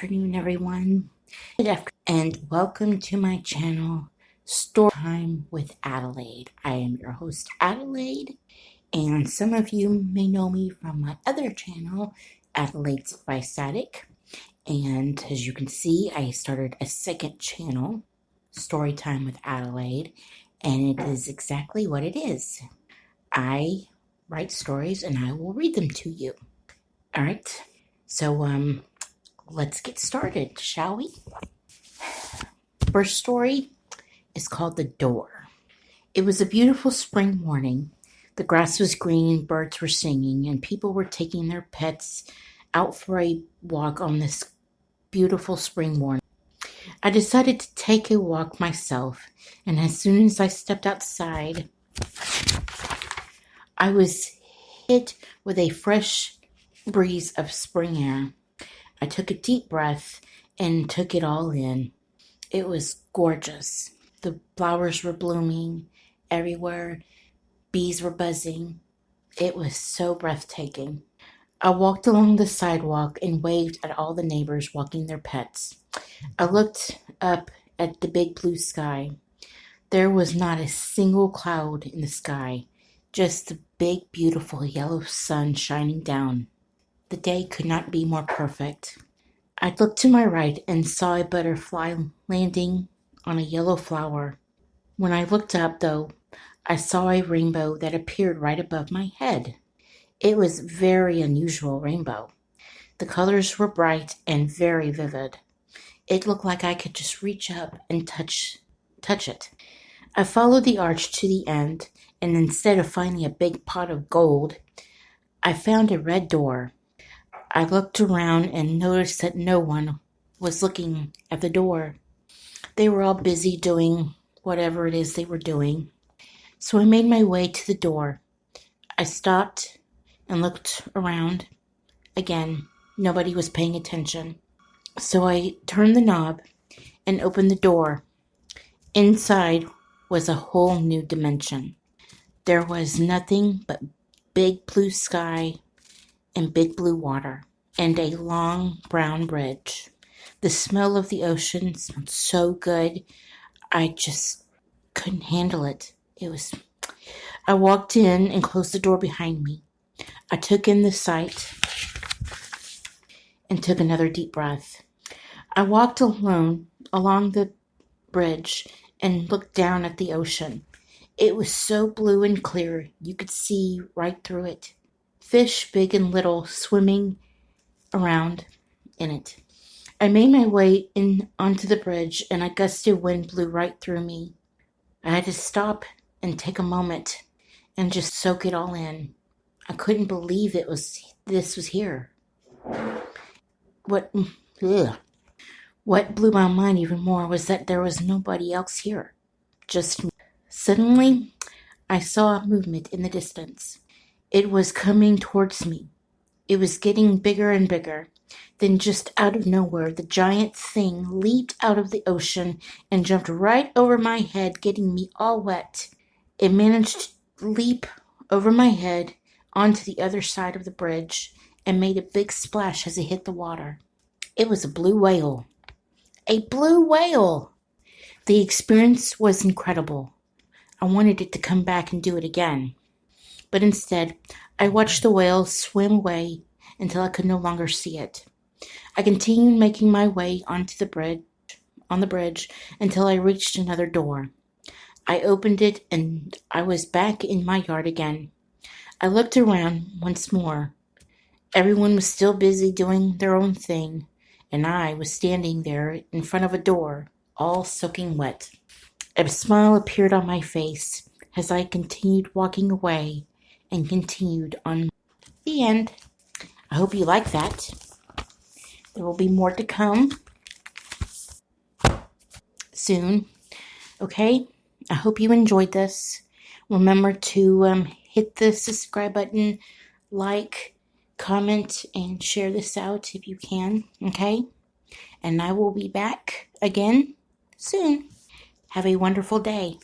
Afternoon, everyone. And welcome to my channel, Story Time with Adelaide. I am your host, Adelaide, and some of you may know me from my other channel, Adelaide's by Static. And as you can see, I started a second channel, Story Time with Adelaide, and it is exactly what it is. I write stories and I will read them to you. All right. So, let's get started, shall we? First story is called The Door. It was a beautiful spring morning. The grass was green, birds were singing, and people were taking their pets out for a walk on this beautiful spring morning. I decided to take a walk myself, and as soon as I stepped outside, I was hit with a fresh breeze of spring air. I took a deep breath and took it all in. It was gorgeous. The flowers were blooming everywhere. Bees were buzzing. It was so breathtaking. I walked along the sidewalk and waved at all the neighbors walking their pets. I looked up at the big blue sky. There was not a single cloud in the sky, just the big, beautiful yellow sun shining down. The day could not be more perfect. I looked to my right and saw a butterfly landing on a yellow flower. When I looked up, though, I saw a rainbow that appeared right above my head. It was a very unusual rainbow. The colors were bright and very vivid. It looked like I could just reach up and touch it. I followed the arch to the end, and instead of finding a big pot of gold, I found a red door. I looked around and noticed that no one was looking at the door. They were all busy doing whatever it is they were doing. So I made my way to the door. I stopped and looked around. Again, nobody was paying attention. So I turned the knob and opened the door. Inside was a whole new dimension. There was nothing but big blue sky and big blue water and a long brown bridge. The smell of the ocean smelled so good, I just couldn't handle it. I walked in and closed the door behind me. I took in the sight and took another deep breath. I walked alone along the bridge and looked down at the ocean. It was so blue and clear you could see right through it. Fish, big and little, swimming around in it. I made my way in onto the bridge, and a gust of wind blew right through me. I had to stop and take a moment and just soak it all in. I couldn't believe this was here. What blew my mind even more was that there was nobody else here, just me. Suddenly, I saw a movement in the distance. It was coming towards me. It was getting bigger and bigger. Then just out of nowhere, the giant thing leaped out of the ocean and jumped right over my head, getting me all wet. It managed to leap over my head onto the other side of the bridge and made a big splash as it hit the water. It was a blue whale. A blue whale! The experience was incredible. I wanted it to come back and do it again. But instead, I watched the whale swim away until I could no longer see it. I continued making my way on the bridge until I reached another door. I opened it and I was back in my yard again. I looked around once more. Everyone was still busy doing their own thing, and I was standing there in front of a door, all soaking wet. A smile appeared on my face as I continued walking away and continued on. The end. I hope you like that. There will be more to come soon. Okay? I hope you enjoyed this. Remember to hit the subscribe button, like, comment, and share this out if you can. Okay? And I will be back again soon. Have a wonderful day.